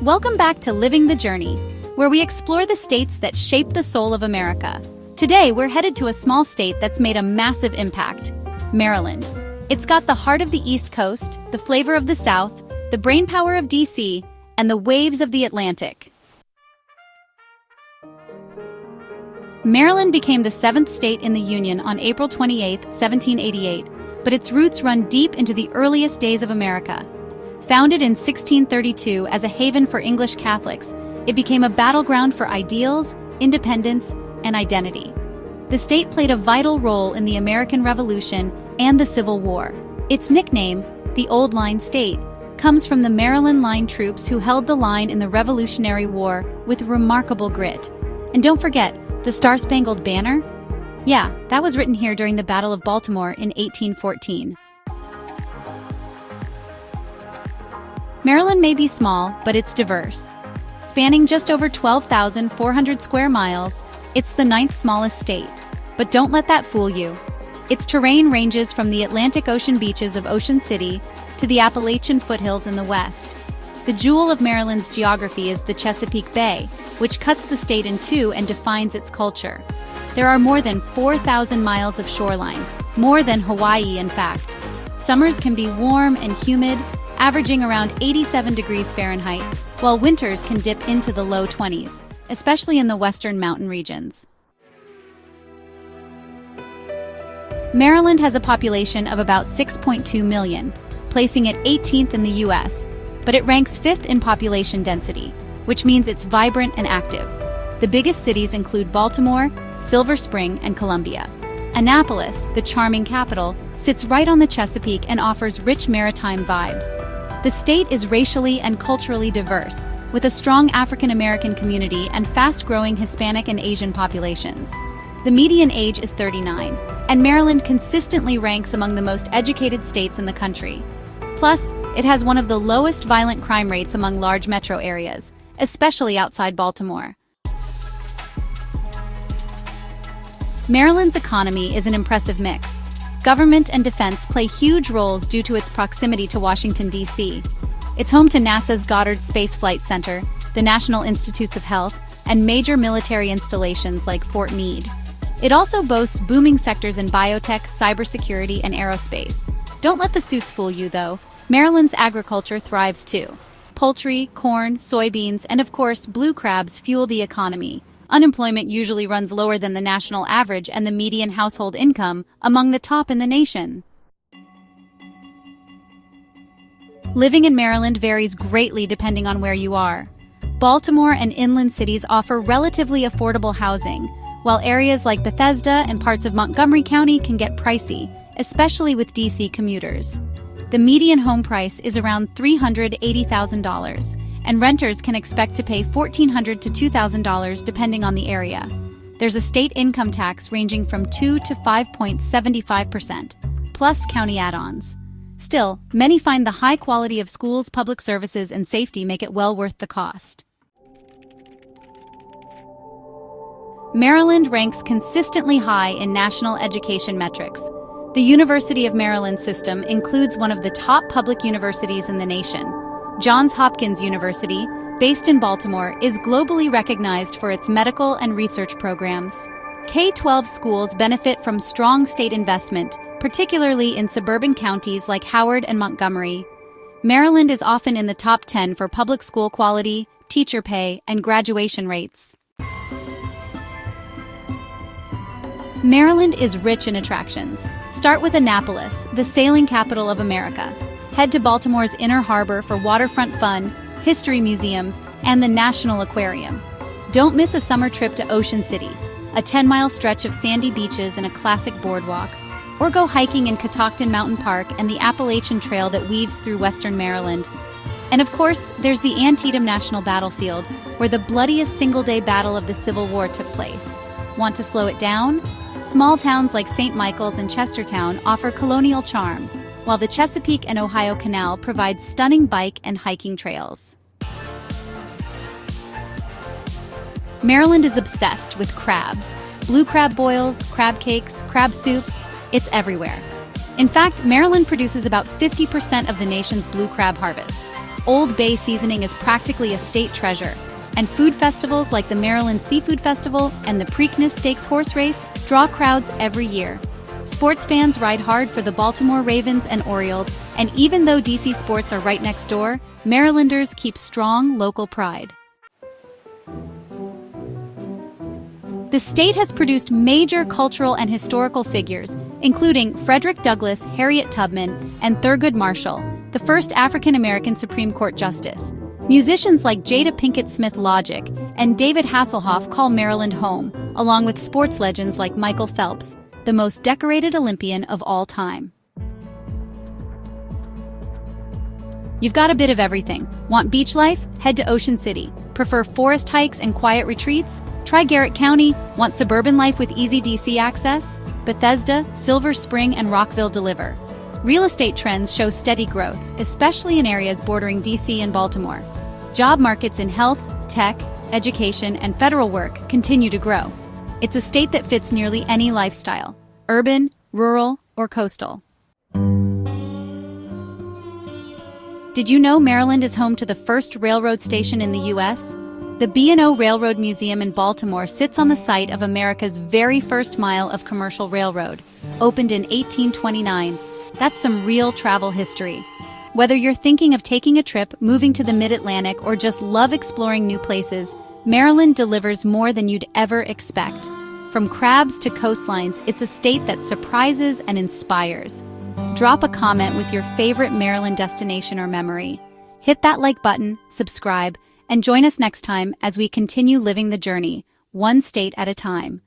Welcome back to Living the Journey, where we explore the states that shape the soul of America. Today, we're headed to a small state that's made a massive impact, Maryland. It's got the heart of the East Coast, the flavor of the South, the brainpower of DC, and the waves of the Atlantic. Maryland became the seventh state in the Union on April 28, 1788, but its roots run deep into the earliest days of America. Founded in 1632 as a haven for English Catholics, it became a battleground for ideals, independence, and identity. The state played a vital role in the American Revolution and the Civil War. Its nickname, the Old Line State, comes from the Maryland Line troops who held the line in the Revolutionary War with remarkable grit. And don't forget, the Star-Spangled Banner? Yeah, that was written here during the Battle of Baltimore in 1814. Maryland may be small, but it's diverse. Spanning just over 12,400 square miles, it's the ninth smallest state. But don't let that fool you. Its terrain ranges from the Atlantic Ocean beaches of Ocean City to the Appalachian foothills in the west. The jewel of Maryland's geography is the Chesapeake Bay, which cuts the state in two and defines its culture. There are more than 4,000 miles of shoreline, more than Hawaii in fact. Summers can be warm and humid, averaging around 87 degrees Fahrenheit, while winters can dip into the low 20s, especially in the western mountain regions. Maryland has a population of about 6.2 million, placing it 18th in the U.S., but it ranks 5th in population density, which means it's vibrant and active. The biggest cities include Baltimore, Silver Spring, and Columbia. Annapolis, the charming capital, sits right on the Chesapeake and offers rich maritime vibes. The state is racially and culturally diverse, with a strong African-American community and fast-growing Hispanic and Asian populations. The median age is 39, and Maryland consistently ranks among the most educated states in the country. Plus, it has one of the lowest violent crime rates among large metro areas, especially outside Baltimore. Maryland's economy is an impressive mix. Government and defense play huge roles due to its proximity to Washington, D.C. It's home to NASA's Goddard Space Flight Center, the National Institutes of Health, and major military installations like Fort Meade. It also boasts booming sectors in biotech, cybersecurity, and aerospace. Don't let the suits fool you, though. Maryland's agriculture thrives too. Poultry, corn, soybeans, and of course, blue crabs fuel the economy. Unemployment usually runs lower than the national average and the median household income among the top in the nation. Living in Maryland varies greatly depending on where you are. Baltimore and inland cities offer relatively affordable housing, while areas like Bethesda and parts of Montgomery County can get pricey, especially with DC commuters. The median home price is around $380,000. And renters can expect to pay $1,400 to $2,000 depending on the area. There's a state income tax ranging from 2 to 5.75%, plus county add-ons. Still, many find the high quality of schools, public services, and safety make it well worth the cost. Maryland ranks consistently high in national education metrics. The University of Maryland system includes one of the top public universities in the nation. Johns Hopkins University, based in Baltimore, is globally recognized for its medical and research programs. K-12 schools benefit from strong state investment, particularly in suburban counties like Howard and Montgomery. Maryland is often in the top 10 for public school quality, teacher pay, and graduation rates. Maryland is rich in attractions. Start with Annapolis, the sailing capital of America. Head to Baltimore's Inner Harbor for waterfront fun, history museums, and the National Aquarium. Don't miss a summer trip to Ocean City, a 10-mile stretch of sandy beaches and a classic boardwalk. Or go hiking in Catoctin Mountain Park and the Appalachian Trail that weaves through western Maryland. And of course, there's the Antietam National Battlefield, where the bloodiest single-day battle of the Civil War took place. Want to slow it down? Small towns like St. Michael's and Chestertown offer colonial charm, while the Chesapeake and Ohio Canal provides stunning bike and hiking trails. Maryland is obsessed with crabs. Blue crab boils, crab cakes, crab soup, it's everywhere. In fact, Maryland produces about 50% of the nation's blue crab harvest. Old Bay seasoning is practically a state treasure, and food festivals like the Maryland Seafood Festival and the Preakness Stakes horse race draw crowds every year. Sports fans ride hard for the Baltimore Ravens and Orioles, and even though DC sports are right next door, Marylanders keep strong local pride. The state has produced major cultural and historical figures, including Frederick Douglass, Harriet Tubman, and Thurgood Marshall, the first African-American Supreme Court justice. Musicians like Jada Pinkett Smith Logic and David Hasselhoff call Maryland home, along with sports legends like Michael Phelps, the most decorated Olympian of all time. You've got a bit of everything. Want beach life? Head to Ocean City. Prefer forest hikes and quiet retreats? Try Garrett County. Want suburban life with easy DC access? Bethesda, Silver Spring, and Rockville deliver. Real estate trends show steady growth, especially in areas bordering DC and Baltimore. Job markets in health, tech, education, and federal work continue to grow. It's a state that fits nearly any lifestyle, urban, rural, or coastal. Did you know Maryland is home to the first railroad station in the U.S.? The B&O Railroad Museum in Baltimore sits on the site of America's very first mile of commercial railroad, opened in 1829. That's some real travel history. Whether you're thinking of taking a trip, moving to the Mid-Atlantic, or just love exploring new places, Maryland delivers more than you'd ever expect. From crabs to coastlines, it's a state that surprises and inspires. Drop a comment with your favorite Maryland destination or memory. Hit that like button, subscribe, and join us next time as we continue living the journey, one state at a time.